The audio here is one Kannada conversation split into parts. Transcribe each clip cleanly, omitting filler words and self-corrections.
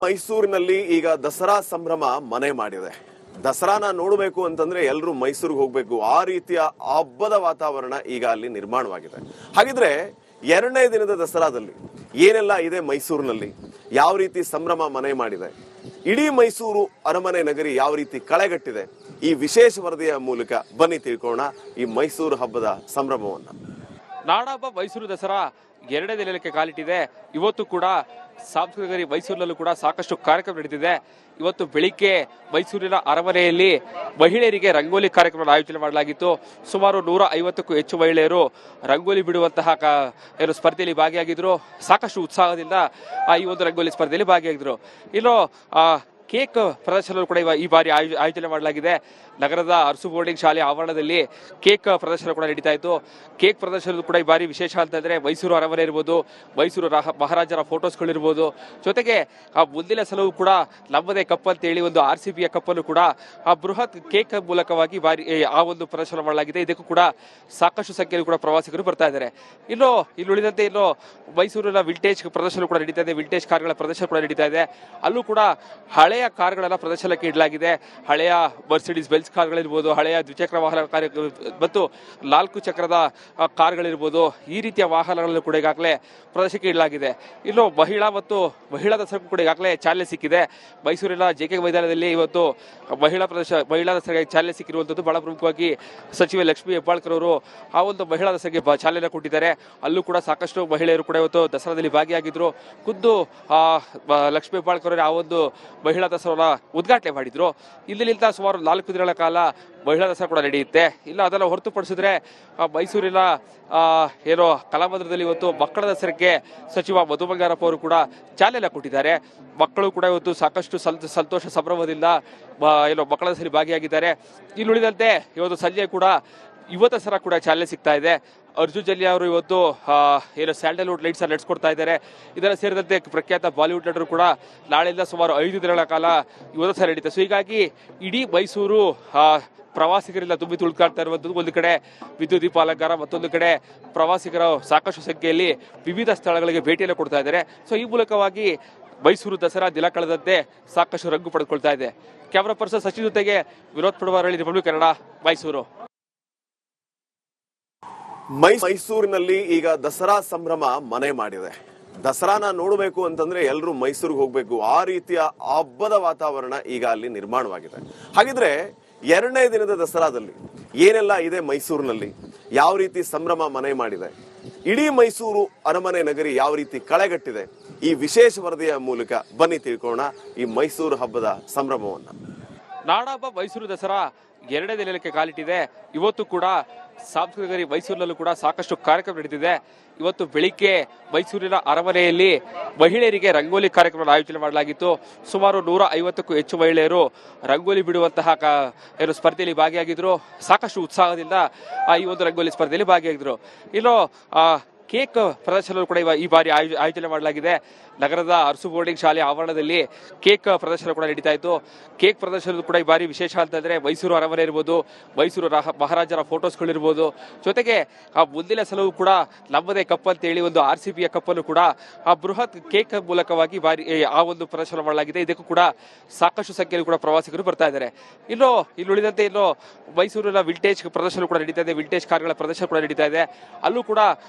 ಮೈಸೂರಿನಲ್ಲಿ ಈಗ ದಸರಾ ಸಂಭ್ರಮ ಮನೆ ಮಾಡಿದೆ. ದಸರಾನ ನೋಡಬೇಕು ಅಂತಂದ್ರೆ ಎಲ್ಲರೂ ಮೈಸೂರಿಗೆ ಹೋಗಬೇಕು. ಆ ರೀತಿಯ ಹಬ್ಬದ ವಾತಾವರಣ ಈಗ ಅಲ್ಲಿ ನಿರ್ಮಾಣವಾಗಿದೆ. ಹಾಗಿದ್ರೆ ಎರಡನೇ ದಿನದ ದಸರಾದಲ್ಲಿ ಏನೆಲ್ಲ ಇದೆ ಮೈಸೂರಿನಲ್ಲಿ, ಯಾವ ರೀತಿ ಸಂಭ್ರಮ ಮನೆ ಮಾಡಿದೆ, ಇಡೀ ಮೈಸೂರು ಅರಮನೆ ನಗರಿ ಯಾವ ರೀತಿ ಕಳೆಗಟ್ಟಿದೆ, ಈ ವಿಶೇಷ ವರದಿಯ ಮೂಲಕ ಬನ್ನಿ ತಿಳ್ಕೋಣ ಈ ಮೈಸೂರು ಹಬ್ಬದ ಸಂಭ್ರಮವನ್ನ. ನಾಡಹಬ್ಬ ಮೈಸೂರು ದಸರಾ ಎರಡನೇ ದಿನಕ್ಕೆ ಕಾಲಿಟ್ಟಿದೆ. ಇವತ್ತು ಕೂಡ ಸಾಂಸ್ಕೃತಿಕ ನಗರಿ ಮೈಸೂರಿನಲ್ಲೂ ಕೂಡ ಸಾಕಷ್ಟು ಕಾರ್ಯಕ್ರಮ ನಡೆದಿದೆ. ಇವತ್ತು ಬೆಳಿಗ್ಗೆ ಮೈಸೂರಿನ ಅರಮನೆಯಲ್ಲಿ ಮಹಿಳೆಯರಿಗೆ ರಂಗೋಲಿ ಕಾರ್ಯಕ್ರಮ ಆಯೋಜನೆ ಮಾಡಲಾಗಿತ್ತು. ಸುಮಾರು 150ಕ್ಕೂ ಹೆಚ್ಚು ಮಹಿಳೆಯರು ರಂಗೋಲಿ ಬಿಡುವಂತಹ ಸ್ಪರ್ಧೆಯಲ್ಲಿ ಭಾಗಿಯಾಗಿದ್ರು. ಸಾಕಷ್ಟು ಉತ್ಸಾಹದಿಂದ ಈ ಒಂದು ರಂಗೋಲಿ ಸ್ಪರ್ಧೆಯಲ್ಲಿ ಭಾಗಿಯಾಗಿದ್ರು. ಇನ್ನು ಕೇಕ್ ಪ್ರದರ್ಶನ ಕೂಡ ಈ ಬಾರಿ ಆಯೋಜನೆ ಮಾಡಲಾಗಿದೆ. ನಗರದ ಅರಸು ಬೋರ್ಡಿಂಗ್ ಶಾಲೆ ಆವರಣದಲ್ಲಿ ಕೇಕ್ ಪ್ರದರ್ಶನ ಕೂಡ ನಡೀತಾ ಇತ್ತು. ಕೇಕ್ ಪ್ರದರ್ಶನ ಕೂಡ ಈ ಬಾರಿ ವಿಶೇಷ ಅಂತಂದ್ರೆ ಮೈಸೂರು ಅರಮನೆ ಇರ್ಬೋದು, ಮೈಸೂರು ಮಹಾರಾಜರ ಫೋಟೋಸ್ಗಳಿರ್ಬೋದು, ಜೊತೆಗೆ ಮುಂದಿನ ಸಲವೂ ಕೂಡ ನಮ್ಮದೇ ಕಪ್ ಅಂತ ಹೇಳಿ ಒಂದು RCBಯ ಕಪ್ಪನ್ನು ಕೂಡ ಬೃಹತ್ ಕೇಕ್ ಮೂಲಕವಾಗಿ ಬಾರಿ ಆ ಒಂದು ಪ್ರದರ್ಶನ ಮಾಡಲಾಗಿದೆ. ಇದಕ್ಕೂ ಕೂಡ ಸಾಕಷ್ಟು ಸಂಖ್ಯೆಯಲ್ಲಿ ಕೂಡ ಪ್ರವಾಸಿಗರು ಬರ್ತಾ ಇದ್ದಾರೆ. ಇನ್ನು ಉಳಿದಂತೆ ಮೈಸೂರಿನ ವಿಂಟೇಜ್ ಪ್ರದರ್ಶನ ಕೂಡ ನಡೀತಾ ಇದೆ. ವಿಂಟೇಜ್ ಕಾರ್ಗಳ ಪ್ರದರ್ಶನ ಕೂಡ ನಡೀತಾ ಇದೆ. ಅಲ್ಲೂ ಕೂಡ ಹಳೆಯ ಕಾರ್ಗಳನ್ನ ಪ್ರದರ್ಶನಕ್ಕೆ ಇಡಲಾಗಿದೆ. ಹಳೆಯ ಮರ್ಸಿಡೀಸ್ ಬೆಲ್ಸ್ ಕಾರ್ಗಳಿರ್ಬೋದು, ಹಳೆಯ ದ್ವಿಚಕ್ರ ವಾಹನ ಮತ್ತು 4 ಚಕ್ರದ ಕಾರ್ಗಳಿರ್ಬೋದು, ಈ ರೀತಿಯ ವಾಹನಗಳನ್ನು ಕೂಡ ಈಗಾಗಲೇ ಪ್ರದರ್ಶನಕ್ಕೆ ಇಡಲಾಗಿದೆ. ಇನ್ನು ಮಹಿಳಾ ದಸರಾ ಕೂಡ ಈಗಾಗಲೇ ಚಾಲನೆ ಸಿಕ್ಕಿದೆ. ಮೈಸೂರಿನ JK ಮೈದಾನದಲ್ಲಿ ಇವತ್ತು ಮಹಿಳಾ ದಸರಾಗೆ ಚಾಲನೆ ಸಿಕ್ಕಿರುವಂತದ್ದು ಬಹಳ ಪ್ರಮುಖವಾಗಿ ಸಚಿವೆ ಲಕ್ಷ್ಮೀ ಹೆಬ್ಬಾಳ್ಕರ್ ಅವರು ಆ ಒಂದು ಮಹಿಳಾ ದಸರಾಗೆ ಚಾಲನೆ ಕೊಟ್ಟಿದ್ದಾರೆ. ಅಲ್ಲೂ ಕೂಡ ಸಾಕಷ್ಟು ಮಹಿಳೆಯರು ಕೂಡ ಇವತ್ತು ದಸರಾದಲ್ಲಿ ಭಾಗಿಯಾಗಿದ್ರು. ಖುದ್ದು ಲಕ್ಷ್ಮೀ ಹೆಬ್ಬಾಳ್ಕರ್ ಅವರು ಆ ಒಂದು ಮಹಿಳಾ ದಸರಾನ ಉದ್ಘಾಟನೆ ಮಾಡಿದ್ರು. ಇಲ್ಲಿಂದ ಸುಮಾರು 4 ದಿನಗಳ ಕಾಲ ಮಹಿಳಾ ದಸರಾ ಕೂಡ ನಡೆಯುತ್ತೆ. ಇಲ್ಲ ಅದನ್ನು ಹೊರತುಪಡಿಸಿದ್ರೆ ಮೈಸೂರಿನ ಕಲಾಮಂದಿರದಲ್ಲಿ ಇವತ್ತು ಮಕ್ಕಳ ದಸರಾಕ್ಕೆ ಸಚಿವ ಮಧು ಬಂಗಾರಪ್ಪ ಅವರು ಕೂಡ ಚಾಲನೆ ಕೊಟ್ಟಿದ್ದಾರೆ. ಮಕ್ಕಳು ಕೂಡ ಇವತ್ತು ಸಾಕಷ್ಟು ಸಂತೋಷ ಸಂಭ್ರಮದಿಂದ ಮಕ್ಕಳ ದಸರಾ ಭಾಗಿಯಾಗಿದ್ದಾರೆ. ಉಳಿದಂತೆ ಇವತ್ತು ಸಂಜೆ ಕೂಡ ಯುವ ದಸರಾ ಕೂಡ ಚಾಲನೆ ಸಿಗ್ತಾ ಇದೆ. ಅರ್ಜುನ್ ಜನ್ಯ ಅವರು ಇವತ್ತು ಸ್ಯಾಂಡಲ್ವುಡ್ ಲೈಟ್ಸ್ ನಡೆಸ್ಕೊಡ್ತಾ ಇದ್ದಾರೆ. ಇದರ ಸೇರಿದಂತೆ ಪ್ರಖ್ಯಾತ ಬಾಲಿವುಡ್ ನಟರು ಕೂಡ ನಾಳೆಯಿಂದ ಸುಮಾರು 5 ದಿನಗಳ ಕಾಲ ಯುವ ದಸರಾ ನಡೀತಾರೆ. ಸೊ ಹೀಗಾಗಿ ಇಡೀ ಮೈಸೂರು ಪ್ರವಾಸಿಗರಿಂದ ತುಂಬಿ ತುಳ್ಕಾಡ್ತಾ ಇರುವಂಥದ್ದು. ಒಂದು ಕಡೆ ವಿದ್ಯುತ್ ದೀಪ ಅಲಂಕಾರ, ಮತ್ತೊಂದು ಕಡೆ ಪ್ರವಾಸಿಗರು ಸಾಕಷ್ಟು ಸಂಖ್ಯೆಯಲ್ಲಿ ವಿವಿಧ ಸ್ಥಳಗಳಿಗೆ ಭೇಟಿಯನ್ನು ಕೊಡ್ತಾ ಇದ್ದಾರೆ. ಸೊ ಈ ಮೂಲಕವಾಗಿ ಮೈಸೂರು ದಸರಾ ದಿನ ಕಳೆದಂತೆ ಸಾಕಷ್ಟು ರಂಗು ಪಡೆದುಕೊಳ್ತಾ ಇದೆ. ಕ್ಯಾಮರಾ ಪರ್ಸನ್ ಸಚಿನ್ ಜೊತೆಗೆ ವಿನೋದ್ ಪಡವಾರಳ್ಳಿ, ರಿಪಬ್ಲಿಕ್ ಕನ್ನಡ, ಮೈಸೂರು. ಮೈಸೂರಿನಲ್ಲಿ ಈಗ ದಸರಾ ಸಂಭ್ರಮ ಮನೆ ಮಾಡಿದೆ. ದಸರಾನ ನೋಡಬೇಕು ಅಂತಂದ್ರೆ ಎಲ್ಲರೂ ಮೈಸೂರಿಗೆ ಹೋಗಬೇಕು. ಆ ರೀತಿಯ ಹಬ್ಬದ ವಾತಾವರಣ ಈಗ ಅಲ್ಲಿ ನಿರ್ಮಾಣವಾಗಿದೆ. ಹಾಗಿದ್ರೆ ಎರಡನೇ ದಿನದ ದಸರಾದಲ್ಲಿ ಏನೆಲ್ಲ ಇದೆ ಮೈಸೂರಿನಲ್ಲಿ, ಯಾವ ರೀತಿ ಸಂಭ್ರಮ ಮನೆ ಮಾಡಿದೆ, ಇಡೀ ಮೈಸೂರು ಅರಮನೆ ನಗರಿ ಯಾವ ರೀತಿ ಕಳೆಗಟ್ಟಿದೆ, ಈ ವಿಶೇಷ ವರದಿಯ ಮೂಲಕ ಬನ್ನಿ ತಿಳ್ಕೋಣ ಈ ಮೈಸೂರು ಹಬ್ಬದ ಸಂಭ್ರಮವನ್ನ. ನಾಡಹಬ್ಬ ಮೈಸೂರು ದಸರಾ ಎರಡನೇ ದಿನಕ್ಕೆ ಕಾಲಿಟ್ಟಿದೆ. ಇವತ್ತು ಕೂಡ ಸಾಂಸ್ಕೃತಿಕ ನಗರಿ ಮೈಸೂರಿನಲ್ಲೂ ಕೂಡ ಸಾಕಷ್ಟು ಕಾರ್ಯಕ್ರಮ ನಡೆದಿದೆ. ಇವತ್ತು ಬೆಳಿಗ್ಗೆ ಮೈಸೂರಿನ ಅರಮನೆಯಲ್ಲಿ ಮಹಿಳೆಯರಿಗೆ ರಂಗೋಲಿ ಕಾರ್ಯಕ್ರಮ ಆಯೋಜನೆ ಮಾಡಲಾಗಿತ್ತು. ಸುಮಾರು 150ಕ್ಕೂ ಹೆಚ್ಚು ಮಹಿಳೆಯರು ರಂಗೋಲಿ ಬಿಡುವಂತಹ ಸ್ಪರ್ಧೆಯಲ್ಲಿ ಭಾಗಿಯಾಗಿದ್ರು. ಸಾಕಷ್ಟು ಉತ್ಸಾಹದಿಂದ ಈ ಒಂದು ರಂಗೋಲಿ ಸ್ಪರ್ಧೆಯಲ್ಲಿ ಭಾಗಿಯಾಗಿದ್ರು. ಇನ್ನು ಕೇಕ್ ಪ್ರದರ್ಶನ ಕೂಡ ಈ ಬಾರಿ ಆಯೋಜನೆ ಮಾಡಲಾಗಿದೆ. ನಗರದ ಅರಸು ಬೋರ್ಡಿಂಗ್ ಶಾಲೆ ಆವರಣದಲ್ಲಿ ಕೇಕ್ ಪ್ರದರ್ಶನ ಕೂಡ ನಡೀತಾ ಇತ್ತು. ಕೇಕ್ ಪ್ರದರ್ಶನ ಕೂಡ ಈ ಬಾರಿ ವಿಶೇಷ ಅಂತಂದ್ರೆ ಮೈಸೂರು ಅರಮನೆ ಇರ್ಬೋದು, ಮೈಸೂರು ಮಹಾರಾಜರ ಫೋಟೋಸ್ಗಳಿರ್ಬೋದು, ಜೊತೆಗೆ ಮುಂದಿನ ಸಲವೂ ಕೂಡ ನಮ್ಮದೇ ಕಪ್ ಅಂತ ಹೇಳಿ ಒಂದು RCBಯ ಕಪ್ಪನ್ನು ಕೂಡ ಬೃಹತ್ ಕೇಕ್ ಮೂಲಕವಾಗಿ ಬಾರಿ ಆ ಒಂದು ಪ್ರದರ್ಶನ ಮಾಡಲಾಗಿದೆ. ಇದಕ್ಕೂ ಕೂಡ ಸಾಕಷ್ಟು ಸಂಖ್ಯೆಯಲ್ಲಿ ಕೂಡ ಪ್ರವಾಸಿಗರು ಬರ್ತಾ ಇದ್ದಾರೆ. ಇನ್ನು ಉಳಿದಂತೆ ಮೈಸೂರಿನ ವಿಂಟೇಜ್ ಪ್ರದರ್ಶನ ಕೂಡ ನಡೀತಾ ಇದೆ. ವಿಂಟೇಜ್ ಕಾರ್ಗಳ ಪ್ರದರ್ಶನ ಕೂಡ ನಡೀತಾ ಇದೆ. ಅಲ್ಲೂ ಕೂಡ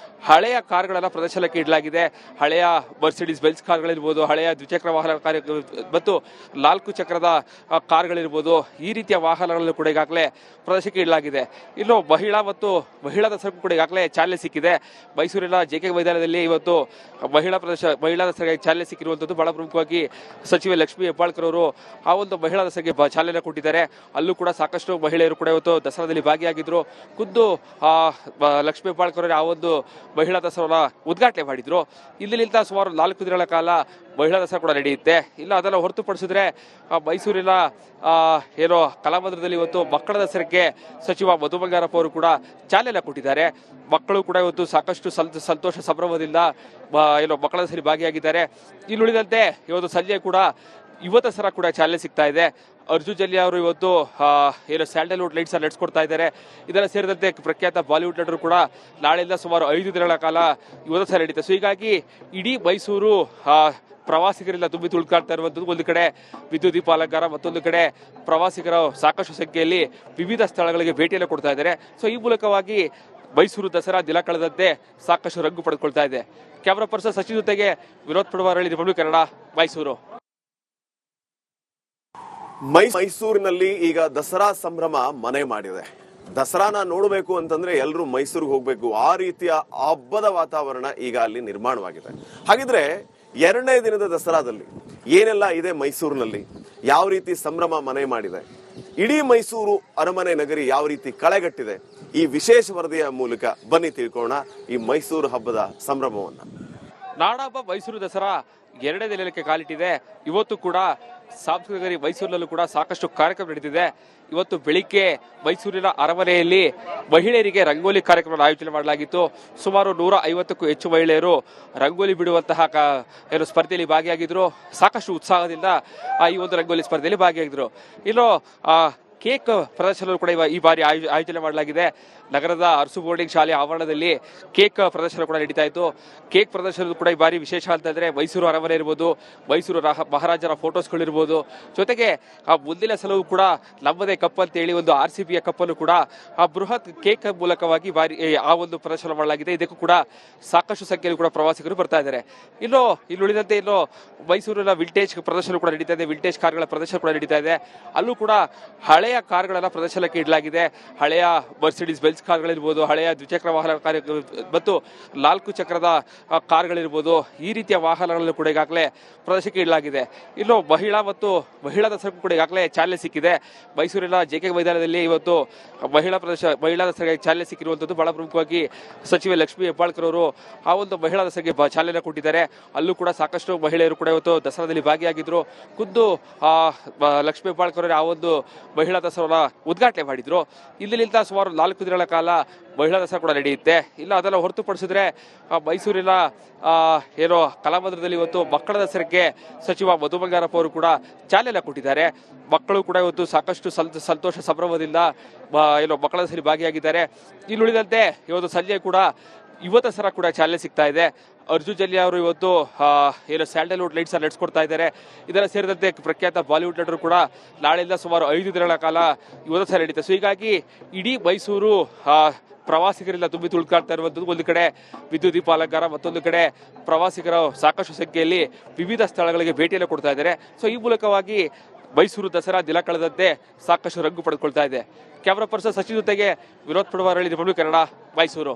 ಹಳೆಯ ಕಾರ್ಗಳನ್ನ ಪ್ರದರ್ಶನಕ್ಕೆ ಇಡಲಾಗಿದೆ. ಹಳೆಯ ಮರ್ಸಿಡೀಸ್ ಬೆಲ್ಸ್ ಕಾರ್ಗಳಿರ್ಬೋದು, ಹಳೆಯ ದ್ವಿಚಕ್ರ ವಾಹನ ಮತ್ತು 4 ಚಕ್ರದ ಕಾರ್ಗಳಿರ್ಬೋದು, ಈ ರೀತಿಯ ವಾಹನಗಳನ್ನು ಕೂಡ ಈಗಾಗಲೇ ಪ್ರದರ್ಶನಕ್ಕೆ ಇಡಲಾಗಿದೆ. ಇನ್ನು ಮಹಿಳಾ ದಸರಾ ಕೂಡ ಈಗಾಗಲೇ ಚಾಲನೆ ಸಿಕ್ಕಿದೆ. ಮೈಸೂರಿನ JK ಮೈದಾನದಲ್ಲಿ ಇವತ್ತು ಮಹಿಳಾ ದಸರಾಗೆ ಚಾಲನೆ ಸಿಕ್ಕಿರುವಂತದ್ದು ಬಹಳ ಪ್ರಮುಖವಾಗಿ ಸಚಿವೆ ಲಕ್ಷ್ಮೀ ಹೆಬ್ಬಾಳ್ಕರ್ ಅವರು ಆ ಒಂದು ಮಹಿಳಾ ದಸರಾಗೆ ಚಾಲನೆ ಕೊಟ್ಟಿದ್ದಾರೆ. ಅಲ್ಲೂ ಕೂಡ ಸಾಕಷ್ಟು ಮಹಿಳೆಯರು ಕೂಡ ಇವತ್ತು ದಸರಾದಲ್ಲಿ ಭಾಗಿಯಾಗಿದ್ರು. ಖುದ್ದು ಲಕ್ಷ್ಮೀ ಹೆಬ್ಬಾಳ್ಕರ್ ಅವರು ಆ ಒಂದು ಮಹಿಳಾ ದಸರಾನ ಉದ್ಘಾಟನೆ ಮಾಡಿದ್ರು. ಇಲ್ಲಿಂದ ಸುಮಾರು 4 ದಿನಗಳ ಕಾಲ ಮಹಿಳಾ ದಸರಾ ಕೂಡ ನಡೆಯುತ್ತೆ. ಇಲ್ಲ ಅದನ್ನು ಹೊರತುಪಡಿಸಿದ್ರೆ ಮೈಸೂರಿನ ಕಲಾಮಂದಿರದಲ್ಲಿ ಇವತ್ತು ಮಕ್ಕಳ ದಸರಾಕ್ಕೆ ಸಚಿವ ಮಧು ಬಂಗಾರಪ್ಪ ಅವರು ಕೂಡ ಚಾಲನೆ ಕೊಟ್ಟಿದ್ದಾರೆ. ಮಕ್ಕಳು ಕೂಡ ಇವತ್ತು ಸಾಕಷ್ಟು ಸಂತೋಷ ಸಂಭ್ರಮದಿಂದ ಮಕ್ಕಳ ದಸರಾ ಭಾಗಿಯಾಗಿದ್ದಾರೆ. ಉಳಿದಂತೆ ಇವತ್ತು ಸಂಜೆ ಕೂಡ ಯುವ ದಸರಾ ಕೂಡ ಚಾಲನೆ ಸಿಗ್ತಾ ಇದೆ. ಅರ್ಜುನ್ ಜನ್ಯ ಅವರು ಇವತ್ತು ಸ್ಯಾಂಡಲ್ವುಡ್ ಲೈಟ್ಸ್ ನಡೆಸ್ಕೊಡ್ತಾ ಇದ್ದಾರೆ. ಇದರ ಸೇರಿದಂತೆ ಪ್ರಖ್ಯಾತ ಬಾಲಿವುಡ್ ನಟರು ಕೂಡ ನಾಳೆಯಿಂದ ಸುಮಾರು 5 ದಿನಗಳ ಕಾಲ ಯುವ ದಸರಾ ನಡೀತಾರೆ. ಸೊ ಹೀಗಾಗಿ ಇಡೀ ಮೈಸೂರು ಪ್ರವಾಸಿಗರಿಂದ ತುಂಬಿ ತುಳ್ಕಾಡ್ತಾ ಇರುವಂತದ್ದು. ಒಂದು ಕಡೆ ವಿದ್ಯುತ್ ದೀಪ ಅಲಂಕಾರ, ಮತ್ತೊಂದು ಕಡೆ ಪ್ರವಾಸಿಗರು ಸಾಕಷ್ಟು ಸಂಖ್ಯೆಯಲ್ಲಿ ವಿವಿಧ ಸ್ಥಳಗಳಿಗೆ ಭೇಟಿಯನ್ನು ಕೊಡ್ತಾ ಇದ್ದಾರೆ. ಸೊ ಈ ಮೂಲಕವಾಗಿ ಮೈಸೂರು ದಸರಾ ದಿನ ಕಳೆದಂತೆ ಸಾಕಷ್ಟು ರಂಗು ಪಡೆದುಕೊಳ್ತಾ ಇದೆ. ಕ್ಯಾಮರಾ ಪರ್ಸನ್ ಸಚಿನ್ ಜೊತೆಗೆ ವಿನೋದ್ ಪಡವಾರಳ್ಳಿ, ರಿಪಬ್ಲಿಕ್ ಕನ್ನಡ, ಮೈಸೂರು. ಮೈಸೂರಿನಲ್ಲಿ ಈಗ ದಸರಾ ಸಂಭ್ರಮ ಮನೆ ಮಾಡಿದೆ. ದಸರಾನ ನೋಡಬೇಕು ಅಂತಂದ್ರೆ ಎಲ್ಲರೂ ಮೈಸೂರಿಗೆ ಹೋಗ್ಬೇಕು. ಆ ರೀತಿಯ ಹಬ್ಬದ ವಾತಾವರಣ ಈಗ ಅಲ್ಲಿ ನಿರ್ಮಾಣವಾಗಿದೆ. ಹಾಗಿದ್ರೆ ಎರಡನೇ ದಿನದ ದಸರಾದಲ್ಲಿ ಏನೆಲ್ಲ ಇದೆ ಮೈಸೂರಿನಲ್ಲಿ, ಯಾವ ರೀತಿ ಸಂಭ್ರಮ ಮನೆ ಮಾಡಿದೆ, ಇಡೀ ಮೈಸೂರು ಅರಮನೆ ನಗರಿ ಯಾವ ರೀತಿ ಕಳೆಗಟ್ಟಿದೆ, ಈ ವಿಶೇಷ ವರದಿಯ ಮೂಲಕ ಬನ್ನಿ ತಿಳ್ಕೋಣ ಈ ಮೈಸೂರು ಹಬ್ಬದ ಸಂಭ್ರಮವನ್ನ. ನಾಡಹಬ್ಬ ಮೈಸೂರು ದಸರಾ ಎರಡನೇ ದಿನಕ್ಕೆ ಕಾಲಿಟ್ಟಿದೆ. ಇವತ್ತು ಕೂಡ ಸಾಂಸ್ಕೃತಿಕ ನಗರಿ ಮೈಸೂರಿನಲ್ಲೂ ಕೂಡ ಸಾಕಷ್ಟು ಕಾರ್ಯಕ್ರಮ ನಡೆದಿದೆ. ಇವತ್ತು ಬೆಳಿಗ್ಗೆ ಮೈಸೂರಿನ ಅರಮನೆಯಲ್ಲಿ ಮಹಿಳೆಯರಿಗೆ ರಂಗೋಲಿ ಕಾರ್ಯಕ್ರಮ ಆಯೋಜನೆ ಮಾಡಲಾಗಿತ್ತು. ಸುಮಾರು 150ಕ್ಕೂ ಹೆಚ್ಚು ಮಹಿಳೆಯರು ರಂಗೋಲಿ ಬಿಡುವಂತಹ ಸ್ಪರ್ಧೆಯಲ್ಲಿ ಭಾಗಿಯಾಗಿದ್ರು. ಸಾಕಷ್ಟು ಉತ್ಸಾಹದಿಂದ ಈ ಒಂದು ರಂಗೋಲಿ ಸ್ಪರ್ಧೆಯಲ್ಲಿ ಭಾಗಿಯಾಗಿದ್ರು. ಇನ್ನು ಕೇಕ್ ಪ್ರದರ್ಶನ ಕೂಡ ಈ ಬಾರಿ ಆಯೋಜನೆ ಮಾಡಲಾಗಿದೆ. ನಗರದ ಅರಸು ಬೋರ್ಡಿಂಗ್ ಶಾಲೆ ಆವರಣದಲ್ಲಿ ಕೇಕ್ ಪ್ರದರ್ಶನ ಕೂಡ ನಡೀತಾ ಇತ್ತು. ಕೇಕ್ ಪ್ರದರ್ಶನ ಕೂಡ ಈ ಬಾರಿ ವಿಶೇಷ ಅಂತಂದ್ರೆ ಮೈಸೂರು ಅರಮನೆ ಇರ್ಬೋದು, ಮೈಸೂರು ಮಹಾರಾಜರ ಫೋಟೋಸ್ಗಳಿರ್ಬೋದು, ಜೊತೆಗೆ ಮುಂದಿನ ಸಲವೂ ಕೂಡ ನಮ್ಮದೇ ಕಪ್ ಅಂತ ಹೇಳಿ ಒಂದು RCBಯ ಕಪ್ಪನ್ನು ಕೂಡ ಬೃಹತ್ ಕೇಕ್ ಮೂಲಕವಾಗಿ ಬಾರಿ ಆ ಒಂದು ಪ್ರದರ್ಶನ ಮಾಡಲಾಗಿದೆ. ಇದಕ್ಕೂ ಕೂಡ ಸಾಕಷ್ಟು ಸಂಖ್ಯೆಯಲ್ಲಿ ಕೂಡ ಪ್ರವಾಸಿಗರು ಬರ್ತಾ ಇದ್ದಾರೆ. ಇನ್ನು ಉಳಿದಂತೆ ಮೈಸೂರಿನ ವಿಂಟೇಜ್ ಪ್ರದರ್ಶನ ಕೂಡ ನಡೀತಾ ಇದೆ. ವಿಂಟೇಜ್ ಕಾರ್ಗಳ ಪ್ರದರ್ಶನ ಕೂಡ ನಡೀತಾ ಇದೆ. ಅಲ್ಲೂ ಕೂಡ ಹಳೆಯ ಕಾರ್ಗಳನ್ನ ಪ್ರದರ್ಶನಕ್ಕೆ ಇಡಲಾಗಿದೆ. ಹಳೆಯ ಮರ್ಸಿಡೀಸ್ ಬೆಂಜ್ ಕಾರ್ಗಳಿರ್ಬೋದು, ಹಳೆಯ ದ್ವಿಚಕ್ರ ವಾಹನ ಮತ್ತು 4 ಚಕ್ರದ ಕಾರ್ಗಳಿರ್ಬೋದು, ಈ ರೀತಿಯ ವಾಹನಗಳನ್ನು ಕೂಡ ಈಗಾಗಲೇ ಪ್ರದರ್ಶನಕ್ಕೆ ಇಡಲಾಗಿದೆ. ಇನ್ನು ಮಹಿಳಾ ದಸರಾಕ್ಕೂ ಕೂಡ ಈಗಾಗಲೇ ಚಾಲನೆ ಸಿಕ್ಕಿದೆ. ಮೈಸೂರಿನ JK ಮೈದಾನದಲ್ಲಿ ಇವತ್ತು ಮಹಿಳಾ ದಸರಾಗೆ ಚಾಲನೆ ಸಿಕ್ಕಿರುವಂತದ್ದು. ಬಹಳ ಪ್ರಮುಖವಾಗಿ ಸಚಿವೆ ಲಕ್ಷ್ಮೀ ಹೆಬ್ಬಾಳ್ಕರ್ ಅವರು ಆ ಒಂದು ಮಹಿಳಾ ದಸರಾಗೆ ಚಾಲನೆ ಕೊಟ್ಟಿದ್ದಾರೆ. ಅಲ್ಲೂ ಕೂಡ ಸಾಕಷ್ಟು ಮಹಿಳೆಯರು ಕೂಡ ಇವತ್ತು ದಸರಾದಲ್ಲಿ ಭಾಗಿಯಾಗಿದ್ರು. ಖುದ್ದು ಲಕ್ಷ್ಮೀ ಹೆಬ್ಬಾಳ್ಕರ್ ಅವರು ಆ ಒಂದು ಮಹಿಳಾ ದಸರಾ ಉದ್ಘಾಟನೆ ಮಾಡಿದ್ರು. ಇಲ್ಲಿಂದ ಸುಮಾರು 4 ದಿನಗಳ ಕಾಲ ಮಹಿಳಾ ದಸರಾ ಕೂಡ ನಡೆಯುತ್ತೆ. ಇಲ್ಲ ಅದನ್ನು ಹೊರತುಪಡಿಸಿದ್ರೆ ಮೈಸೂರಿನ ಕಲಾಮಂದಿರದಲ್ಲಿ ಇವತ್ತು ಮಕ್ಕಳ ದಸರಾಕ್ಕೆ ಸಚಿವ ಮಧು ಬಂಗಾರಪ್ಪ ಅವರು ಕೂಡ ಚಾಲನೆ ಕೊಟ್ಟಿದ್ದಾರೆ. ಮಕ್ಕಳು ಕೂಡ ಇವತ್ತು ಸಾಕಷ್ಟು ಸಂತೋಷ ಸಂಭ್ರಮದಿಂದ ಮಕ್ಕಳ ದಸರಾ ಭಾಗಿಯಾಗಿದ್ದಾರೆ. ಉಳಿದಂತೆ ಇವತ್ತು ಸಂಜೆ ಕೂಡ ಯುವ ದಸರಾ ಕೂಡ ಚಾಲನೆ ಸಿಗ್ತಾ ಇದೆ. ಅರ್ಜುನ್ ಜನ್ಯ ಅವರು ಇವತ್ತು ಸ್ಯಾಂಡಲ್ವುಡ್ ಲೈಟ್ಸ್ ನಡೆಸ್ಕೊಡ್ತಾ ಇದ್ದಾರೆ. ಇದರ ಸೇರಿದಂತೆ ಪ್ರಖ್ಯಾತ ಬಾಲಿವುಡ್ ನಟರು ಕೂಡ ನಾಳೆಯಿಂದ ಸುಮಾರು 5 ದಿನಗಳ ಕಾಲ ಯುವ ದಸರಾ ನಡೀತಾರೆ. ಸೊ ಹೀಗಾಗಿ ಇಡೀ ಮೈಸೂರು ಪ್ರವಾಸಿಗರಿಂದ ತುಂಬಿ ತುಳ್ಕಾಡ್ತಾ ಇರುವಂತದ್ದು. ಒಂದು ಕಡೆ ವಿದ್ಯುತ್ ದೀಪ ಅಲಂಕಾರ, ಮತ್ತೊಂದು ಕಡೆ ಪ್ರವಾಸಿಗರು ಸಾಕಷ್ಟು ಸಂಖ್ಯೆಯಲ್ಲಿ ವಿವಿಧ ಸ್ಥಳಗಳಿಗೆ ಭೇಟಿಯನ್ನು ಕೊಡ್ತಾ ಇದ್ದಾರೆ. ಸೊ ಈ ಮೂಲಕವಾಗಿ ಮೈಸೂರು ದಸರಾ ದಿನ ಕಳೆದಂತೆ ಸಾಕಷ್ಟು ರಂಗು ಪಡೆದುಕೊಳ್ತಾ ಇದೆ. ಕ್ಯಾಮರಾ ಪರ್ಸನ್ ಸಚಿನ್ ಜೊತೆಗೆ ವಿನೋದ್ ಪಡವಾರಳ್ಳಿ, ರಿಪಬ್ಲಿಕ್ ಕನ್ನಡ, ಮೈಸೂರು.